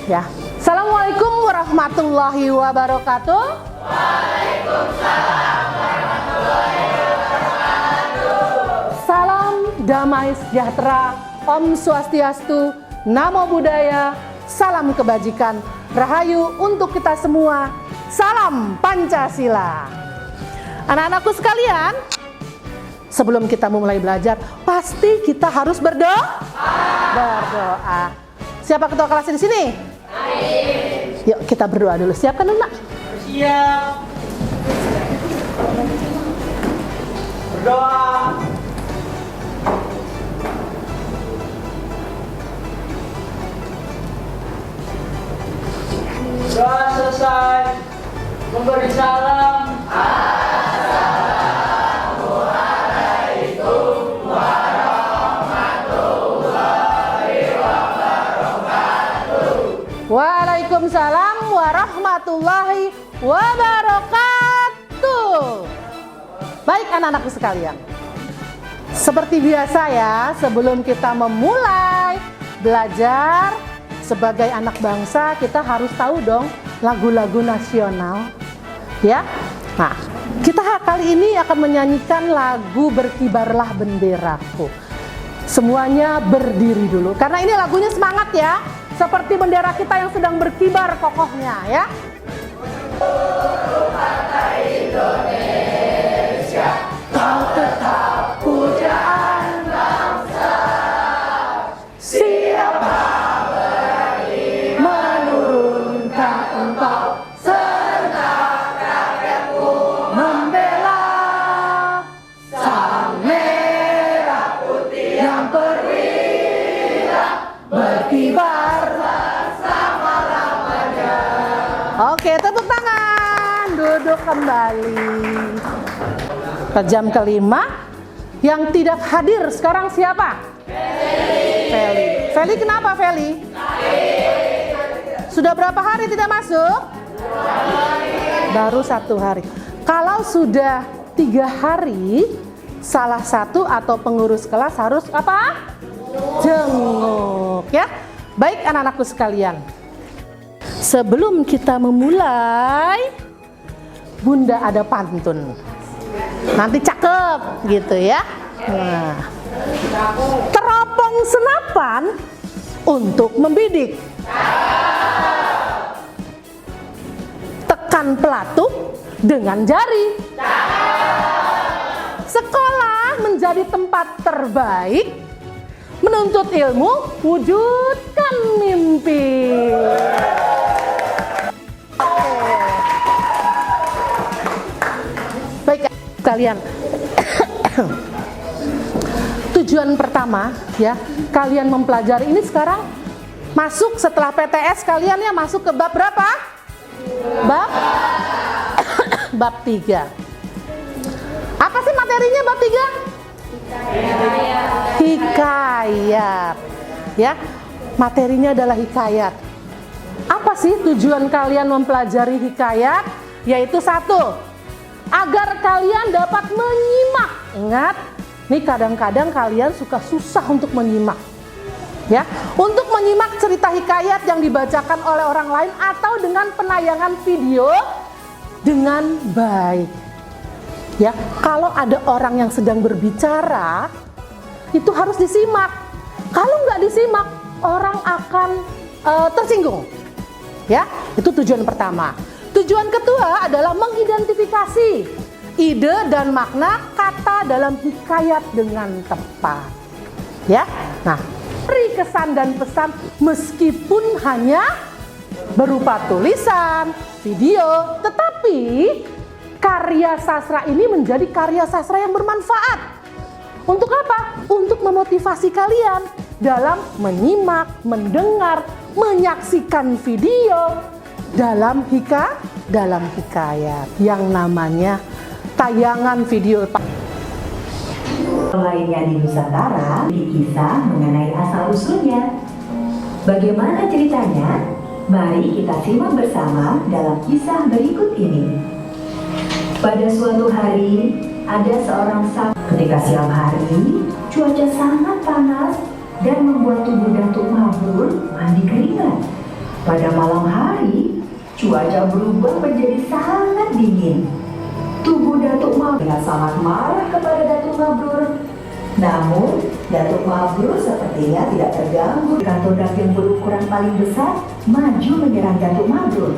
Ya. Assalamualaikum warahmatullahi wabarakatuh. Waalaikumsalam warahmatullahi wabarakatuh. Salam damai sejahtera, Om Swastiastu, Namo Buddhaya, salam kebajikan, Rahayu untuk kita semua, salam Pancasila. Anak-anakku sekalian, sebelum kita memulai belajar, pasti kita harus berdoa. Siapa ketua kelas di sini? Yuk kita berdoa dulu. Siapkan dulu, Nak. Siap. Berdoa. Doa selesai. Memberi salam. Assalamualaikum warahmatullahi wabarakatuh. Waalaikumsalam warahmatullahi wabarakatuh. Baik anak-anakku sekalian, seperti biasa ya, sebelum kita memulai belajar sebagai anak bangsa, kita harus tahu dong lagu-lagu nasional ya. Nah, kita kali ini akan menyanyikan lagu Berkibarlah Benderaku. Semuanya berdiri dulu, karena ini lagunya semangat ya, seperti bendera kita yang sedang berkibar kokohnya ya. Partai Indonesia, kau tetap pujaan bangsa. Siapa berani menurunkan engkau, serta rakyatku membela sang merah putih yang perwira berkibar bersama-lamanya. Oke, tepuk tangan, duduk kembali. Ke jam kelima, yang tidak hadir sekarang siapa? Feli. Feli kenapa Feli? Sudah berapa hari tidak masuk? Baru 1 hari. Kalau sudah 3 hari, salah satu atau pengurus kelas harus apa? Jenguk ya. Baik anak-anakku sekalian, sebelum kita memulai, Bunda ada pantun. Nanti cakep gitu ya. Nah, teropong senapan untuk membidik, tekan pelatuk dengan jari. Sekolah menjadi tempat terbaik, menuntut ilmu, wujudkan mimpi. Baik kalian, tujuan pertama ya, kalian mempelajari ini sekarang masuk setelah PTS, kalian ya masuk ke bab berapa? Bab 3. Apa sih materinya bab 3? Hikayat. Ya, materinya adalah hikayat. Apa sih tujuan kalian mempelajari hikayat? Yaitu 1, agar kalian dapat menyimak. Ingat, nih kadang-kadang kalian suka susah untuk menyimak. Ya, untuk menyimak cerita hikayat yang dibacakan oleh orang lain atau dengan penayangan video dengan baik. Ya, kalau ada orang yang sedang berbicara, itu harus disimak. Kalau nggak disimak, orang akan tersinggung. Ya, itu tujuan pertama. Tujuan kedua adalah mengidentifikasi ide dan makna kata dalam hikayat dengan tepat. Ya, nah, beri kesan dan pesan meskipun hanya berupa tulisan, video, tetapi karya sastra ini menjadi karya sastra yang bermanfaat. Untuk apa? Untuk memotivasi kalian dalam menyimak, mendengar, menyaksikan video dalam hikayat yang namanya tayangan video. Lainnya di Nusantara, di kisah mengenai asal-usulnya. Bagaimana ceritanya? Mari kita simak bersama dalam kisah berikut ini. Pada suatu hari, ada seorang sapi. Ketika siang hari, cuaca sangat panas dan membuat tubuh Datuk Mabrur mandi keringat. Pada malam hari, cuaca berubah menjadi sangat dingin. Tubuh Datuk Mabrur sangat marah kepada Datuk Mabrur. Namun, Datuk Mabrur sepertinya tidak terganggu. Ikan todak yang berukuran paling besar maju menyerang Datuk Mabrur.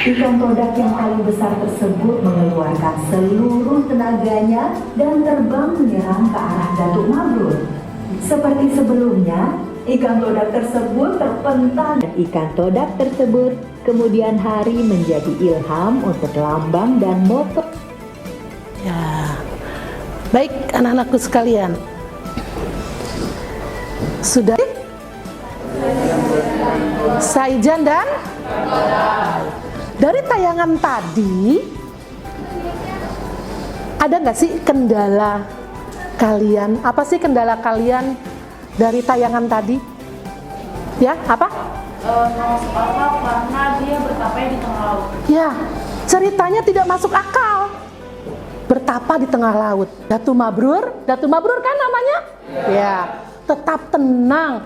Ikan todak yang paling besar tersebut mengeluarkan seluruh tenaganya dan terbang menyerang ke arah Datuk Mabrur. Seperti sebelumnya, ikan todak tersebut terpental. Ikan todak tersebut kemudian hari menjadi ilham untuk lambang dan moto. Ya, baik anak-anakku sekalian. Sudah? Saijan dan? Dari tayangan tadi, ada nggak sih kendala kalian? Apa sih kendala kalian dari tayangan tadi? Ya, apa? Masuk akal karena dia bertapa di tengah laut. Ya, ceritanya tidak masuk akal. Bertapa di tengah laut. Datuk Mabrur kan namanya? Ya, tetap tenang.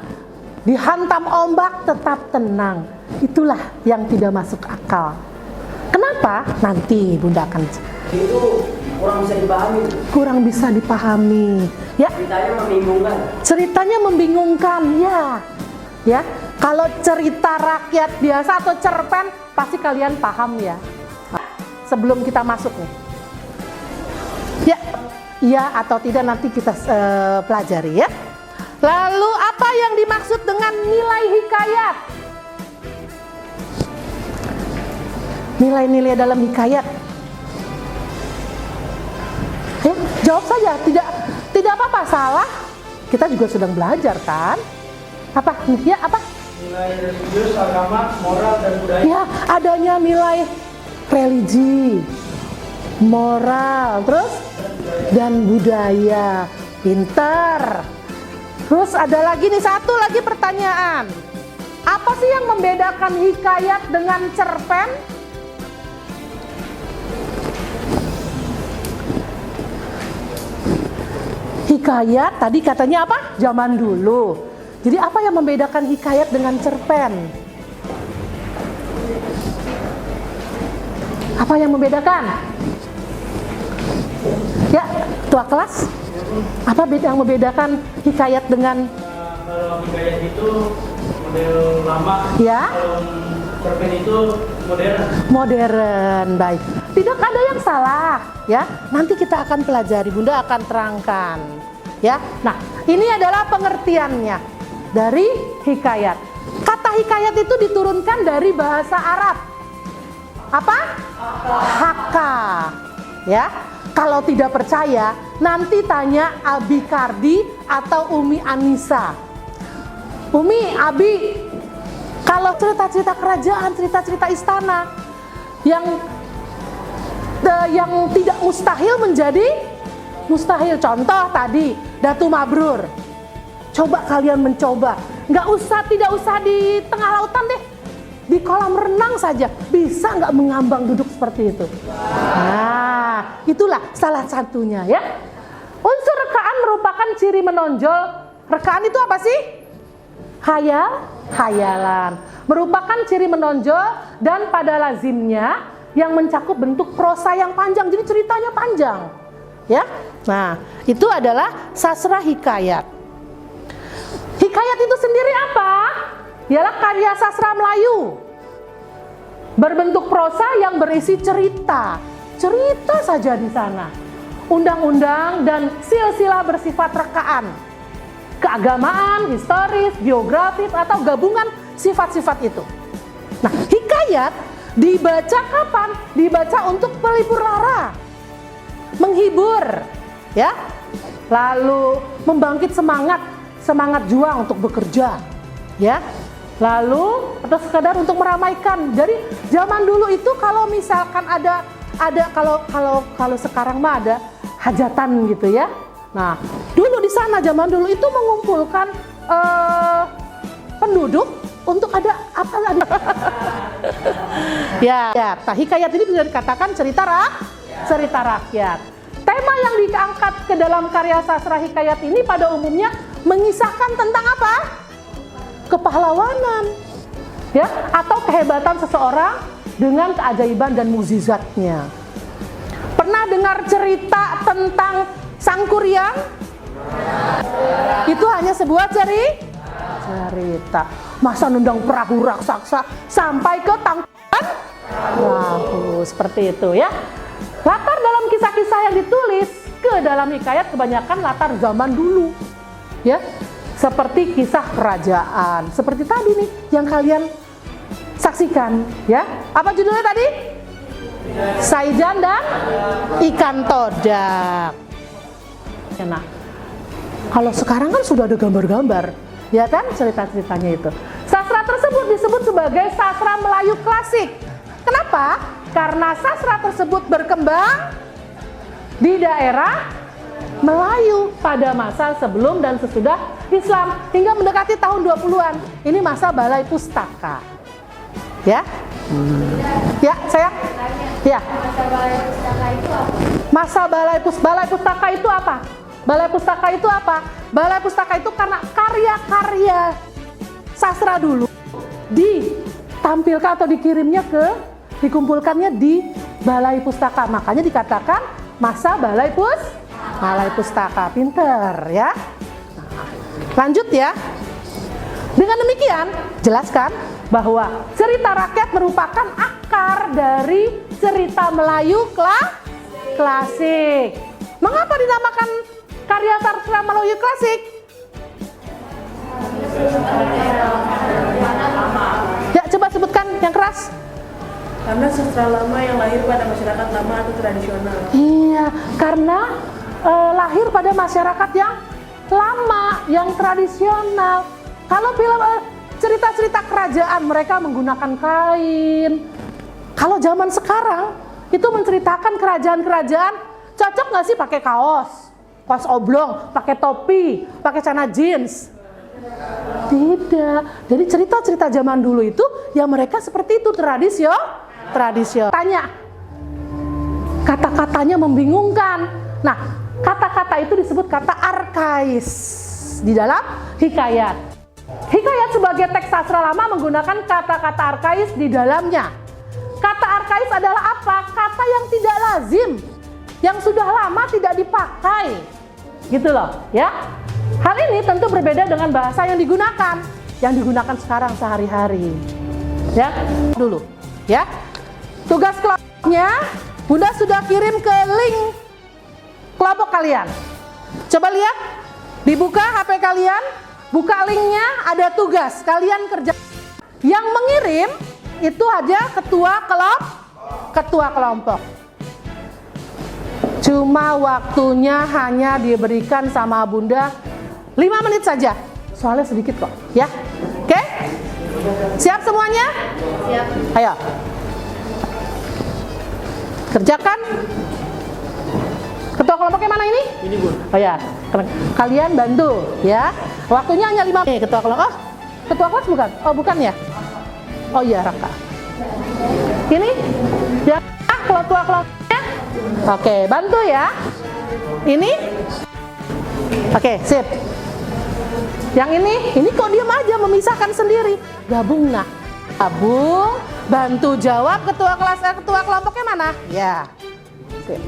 Dihantam ombak tetap tenang. Itulah yang tidak masuk akal. Kenapa? Nanti Bunda akan. Itu kurang bisa dipahami. Kurang bisa dipahami. Ya, Ceritanya membingungkan. ceritanya membingungkan. Ya. Kalau cerita rakyat biasa atau cerpen pasti kalian paham ya. Sebelum kita masuk nih. Ya, iya atau tidak nanti kita pelajari ya. Lalu apa yang dimaksud dengan nilai hikayat? Nilai-nilai dalam hikayat. Jawab saja, tidak apa-apa, salah. Kita juga sedang belajar kan? Apa? Ya, apa? Nilai religius, agama, moral, dan budaya. Ya, adanya nilai religi, moral, terus dan budaya. Pintar. Terus ada lagi nih, satu lagi pertanyaan. Apa sih yang membedakan hikayat dengan cerpen? Hikayat tadi katanya apa? Zaman dulu. Jadi apa yang membedakan hikayat dengan cerpen? Apa yang membedakan? Ya, tua kelas. Apa yang membedakan hikayat dengan Kalau hikayat itu model lama, ya? kalau cerpen itu modern. Modern, baik. Tidak ada yang salah, ya. Nanti kita akan pelajari, Bunda akan terangkan, ya. Nah, ini adalah pengertiannya dari hikayat. Kata hikayat itu diturunkan dari bahasa Arab. Apa? Haka, ya. Kalau tidak percaya, nanti tanya Abi Kardi atau Umi Anissa. Umi, Abi, kalau cerita-cerita kerajaan, cerita-cerita istana yang tidak mustahil menjadi mustahil. Contoh tadi Datuk Mabrur. Coba kalian mencoba, tidak usah di tengah lautan deh, di kolam renang saja bisa nggak mengambang duduk seperti itu. Nah, itulah salah satunya ya. Unsur rekaan merupakan ciri menonjol. Rekaan itu apa sih? Hayalan. Merupakan ciri menonjol dan pada lazimnya yang mencakup bentuk prosa yang panjang. Jadi ceritanya panjang. Ya. Nah, itu adalah sastra hikayat. Hikayat itu sendiri apa? Ialah karya sastra Melayu. Berbentuk prosa yang berisi cerita. Cerita saja di sana. Undang-undang dan silsilah bersifat rekaan. Keagamaan, historis, biografis, atau gabungan sifat-sifat itu. Nah, hikayat dibaca kapan? Dibaca untuk pelipur lara, menghibur, ya, lalu membangkit semangat juang untuk bekerja, ya, lalu atau sekedar untuk meramaikan. Jadi zaman dulu itu kalau misalkan ada kalau sekarang mah ada hajatan gitu ya. Nah, dulu di sana zaman dulu itu mengumpulkan penduduk untuk ada apa lagi? ya, nah, hikayat ini bisa dikatakan cerita rakyat. Tema yang diangkat ke dalam karya sastra hikayat ini pada umumnya mengisahkan tentang apa? Kepahlawanan, ya, atau kehebatan seseorang dengan keajaiban dan mukjizatnya. Pernah dengar cerita tentang Sang Kuryang? Itu hanya sebuah cerita. Masa nendang perahu raksasa sampai ke tangkuban perahu, seperti itu ya. Latar dalam kisah-kisah yang ditulis ke dalam hikayat kebanyakan latar zaman dulu, ya. Seperti kisah kerajaan, seperti tadi nih yang kalian saksikan, ya. Apa judulnya tadi? Saijan dan ikan todak. Nah, kalau sekarang kan sudah ada gambar-gambar, ya kan, cerita-ceritanya itu. Sastra tersebut disebut sebagai sastra Melayu klasik. Kenapa? Karena sastra tersebut berkembang di daerah Melayu pada masa sebelum dan sesudah Islam hingga mendekati tahun 20-an. Ini masa balai pustaka. Ya? Ya, sayang? Ya. Masa balai pustaka itu apa? Balai pustaka itu apa? Balai pustaka itu karena karya-karya sastra dulu ditampilkan atau dikumpulkannya di balai pustaka. Makanya dikatakan masa balai pustaka. Pinter ya. Nah, lanjut ya. Dengan demikian, jelaskan bahwa cerita rakyat merupakan akar dari cerita Melayu klasik. Mengapa dinamakan karya sastra Melayu klasik? Ya, coba sebutkan yang keras. Karena sastra lama yang lahir pada masyarakat lama atau tradisional. Iya, karena lahir pada masyarakat yang lama, yang tradisional. Kalau film cerita-cerita kerajaan mereka menggunakan kain. Kalau zaman sekarang itu menceritakan kerajaan-kerajaan, cocok nggak sih pakai kaos oblong, pakai topi, pakai celana jeans? Tidak. Jadi cerita-cerita zaman dulu itu ya mereka seperti itu, tradisional. Tanya, kata-katanya membingungkan. Nah, kata-kata itu disebut kata arkais di dalam hikayat. Hikayat sebagai teks sastra lama menggunakan kata-kata arkais di dalamnya. Kata arkais adalah apa? Kata yang tidak lazim, yang sudah lama tidak dipakai. Gitu loh, ya. Hal ini tentu berbeda dengan bahasa yang digunakan sekarang sehari-hari. Ya, dulu, ya. Tugas kelompoknya Bunda sudah kirim ke link kelompok kalian. Coba lihat, dibuka HP kalian, buka linknya, ada tugas kalian kerja. Yang mengirim itu aja ketua kelompok. Cuma waktunya hanya diberikan sama Bunda 5 menit saja. Soalnya sedikit kok, ya. Oke? Siap semuanya? Siap. Ayo. Kerjakan. Ketua kelompoknya mana ini? Ini Bun. Oh ya, kalian bantu ya. Waktunya hanya 5 menit. Ketua kelompok. Oh, ketua kelas bukan? Oh, bukan ya? Oh iya, Raka. Ini ya, ketua kelompoknya. Oke, bantu ya. Ini. Oke, sip. Yang ini kok diam aja memisahkan sendiri. Gabung nah. Gabung, bantu jawab ketua kelompoknya mana? Ya. Sip.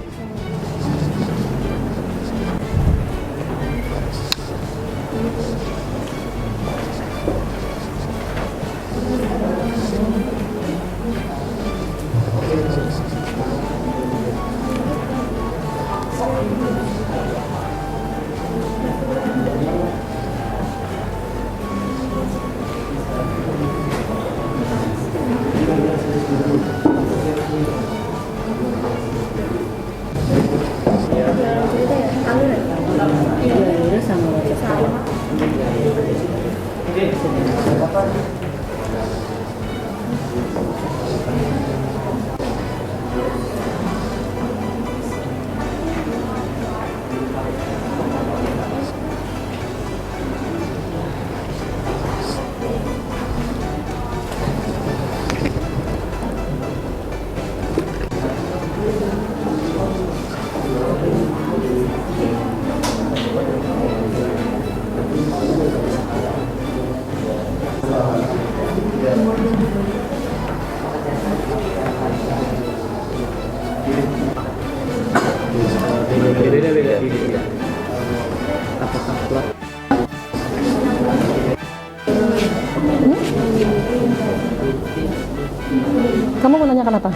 Kamu mau nanyakan apa?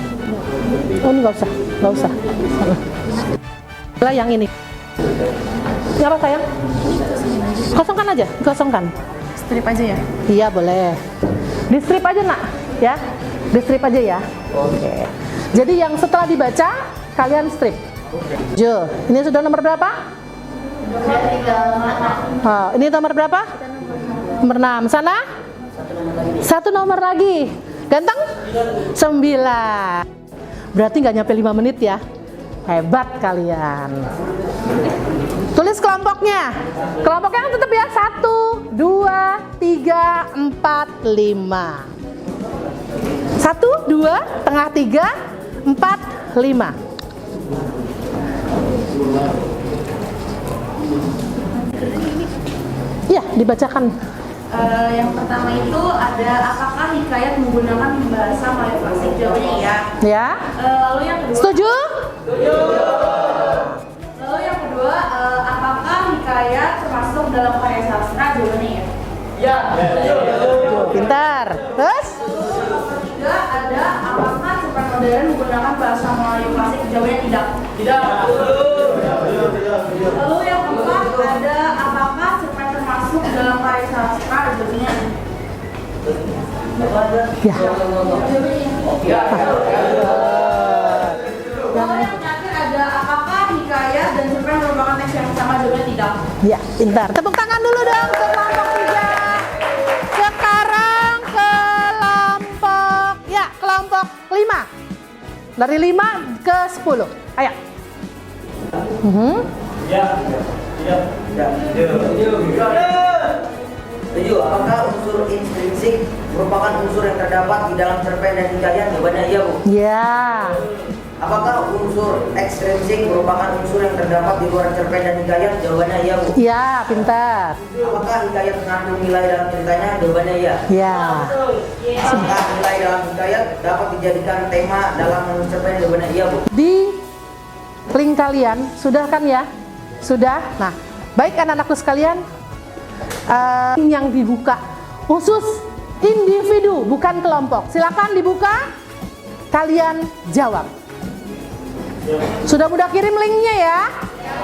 Oh, ini nggak usah. Lah yang ini. Ini apa sayang? Kosongkan aja, kosongkan. Strip aja ya? Iya boleh. Di strip aja nak, ya. Di strip aja ya. Oke. Jadi yang setelah dibaca kalian strip. Jo, ini sudah nomor berapa? Oh, ini nomor berapa? Nomor 6. Sana? Satu nomor lagi. Ganteng? 9. Berarti nggak nyampe 5 menit ya. Hebat kalian. Tulis kelompoknya. Kelompoknya kan tetap ya. 1, 2, 3, 4, 5. 1, 2, tengah 3, 4, 5. Iya, dibacakan. Yang pertama itu ada apakah hikayat menggunakan bahasa Melayu klasik? Jawabannya iya. Ya. Lalu yang kedua. Setuju? Lalu yang kedua, apakah hikayat termasuk dalam karya sastra? Jawabannya iya. Pintar. Terus? Ketiga ada apakah cerpen modern menggunakan bahasa Melayu klasik? Jawabannya tidak. Lalu yang keempat ada apakah cerpen termasuk dalam karya sastra? Jawabannya Ya. lalu yang terakhir ada apakah hikayat dan cerpen merupakan teks yang sama? Jawabannya tidak. Ya, pintar. Tepuk tangan dulu dong ke kelompok 3. Sekarang kelompok 5. Dari 5 ke 10. Ayo. Setuju. Apakah unsur intrinsik merupakan unsur yang terdapat di dalam cerpen dan hikayat? Jawabannya iya, Bu. Ya. Apakah unsur ekstrinsik merupakan unsur yang terdapat di luar cerpen dan hikayat? Jawabannya iya, Bu. Ya, pintar. Apakah hikayat mengandung nilai dalam ceritanya? Jawabannya iya. Ya. Apakah nilai dalam hikayat dapat dijadikan tema dalam menulis cerpen? Jawabannya iya, Bu. Di link kalian sudah kan ya? Sudah. Nah, baik anak-anakku sekalian, yang dibuka khusus individu bukan kelompok. Silakan dibuka, kalian jawab. Sudah mudah kirim linknya ya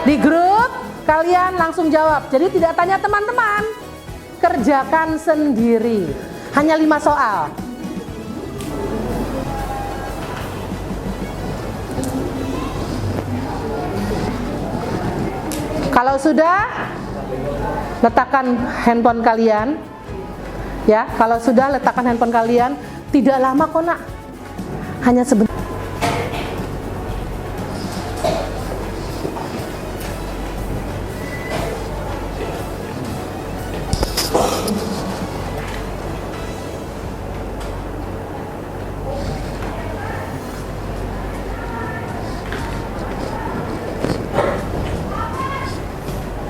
di grup, kalian langsung jawab. Jadi tidak tanya teman-teman, kerjakan sendiri. Hanya 5 soal. Kalau sudah, letakkan handphone kalian. Ya, kalau sudah letakkan handphone kalian. Tidak lama kok nak, hanya sebentar.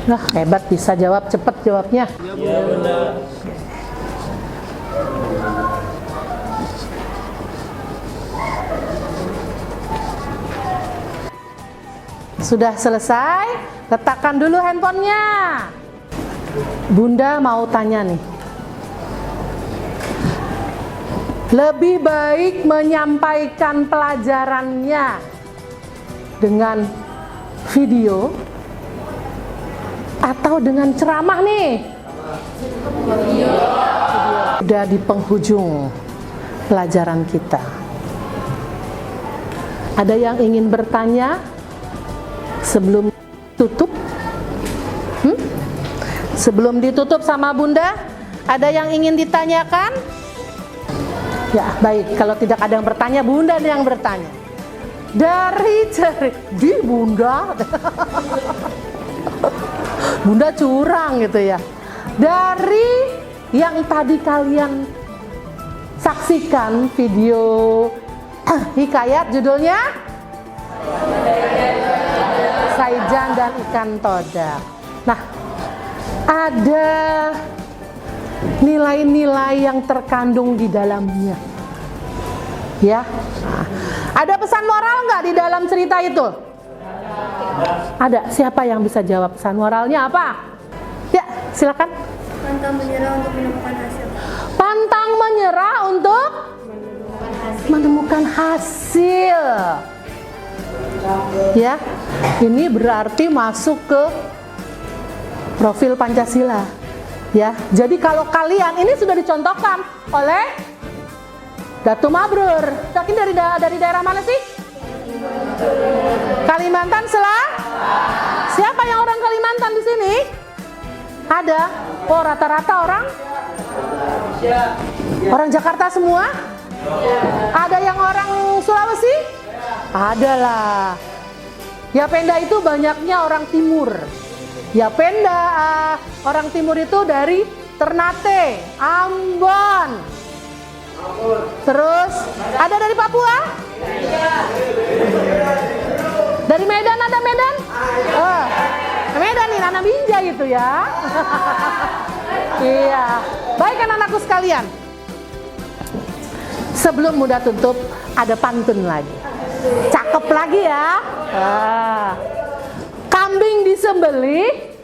Nah, hebat, bisa jawab cepat jawabnya. Iya benar. Sudah selesai, letakkan dulu handphonenya. Bunda mau tanya nih. Lebih baik menyampaikan pelajarannya dengan video atau dengan ceramah nih? Sudah di penghujung pelajaran kita. Ada yang ingin bertanya sebelum tutup? Sebelum ditutup sama Bunda, ada yang ingin ditanyakan? Ya, baik. Kalau tidak ada yang bertanya, Bunda yang bertanya. Dari di Bunda. Bunda curang gitu ya. Dari yang tadi kalian saksikan video hikayat, judulnya Saijan dan Ikan Todak. Nah, ada nilai-nilai yang terkandung di dalamnya. Ya. Nah, ada pesan moral nggak di dalam cerita itu? Ada. Siapa yang bisa jawab pesan moralnya apa? Ya, silakan. Pantang menyerah untuk menemukan hasil. Pantang menyerah untuk menemukan hasil. Ya, ini berarti masuk ke profil Pancasila. Ya, jadi kalau kalian ini sudah dicontohkan oleh Datu Mabrur. Yakin dari daerah mana sih? Kalimantan Siapa yang orang Kalimantan di sini? Ada. Oh, rata-rata orang Jakarta semua? Ada yang orang Sulawesi? Ada lah. Ya Penda itu banyaknya orang timur. Ya Penda orang timur itu dari Ternate, Ambon. Terus ada dari Papua? Dari Medan ada Medan? Oh, Medan nih, Nana Binjai itu ya. Iya. Baik anak-anakku sekalian. Sebelum mudah tutup, ada pantun lagi. Cakep lagi ya. Kambing disembelih,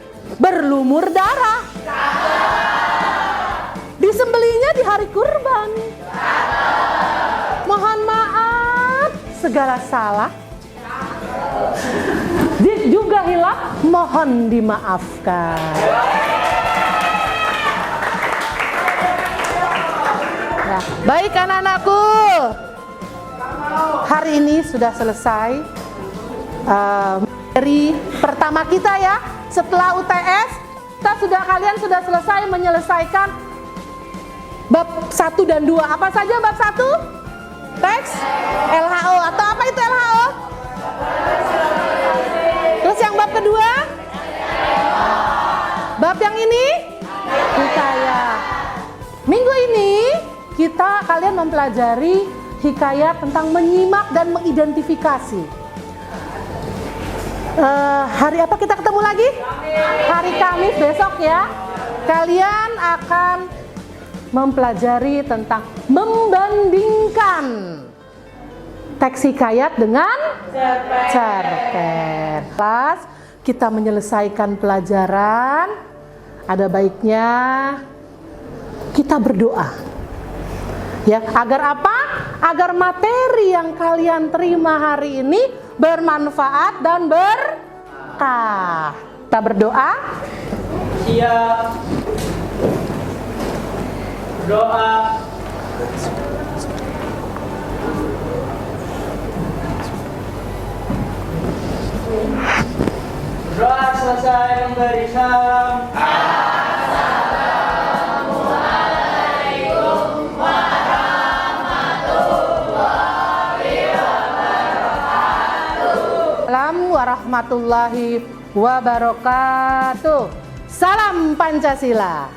berlumur darah. Disembelihnya di hari kurban. Mohon maaf, segala salah. Juga hilaf, mohon dimaafkan. Nah, baik anak-anakku, hari ini sudah selesai materi pertama kita ya. Setelah UTS, kalian sudah selesai menyelesaikan bab 1 dan 2. Apa saja bab 1? Teks LHO atau apa itu LHO? Terus yang bab kedua? Bab yang ini? Hikayat. Minggu ini kalian mempelajari hikayat tentang menyimak dan mengidentifikasi. Hari apa kita ketemu lagi? Hari Kamis besok ya. Kalian akan mempelajari tentang membandingkan teks hikayat dengan cerpen. Kelas kita menyelesaikan pelajaran, ada baiknya kita berdoa. Ya, agar apa? Agar materi yang kalian terima hari ini bermanfaat dan berkah. Kita berdoa. Siap. Doa. Doa selesai memberi salam. Assalamualaikum warahmatullahi wabarakatuh. Salam Pancasila.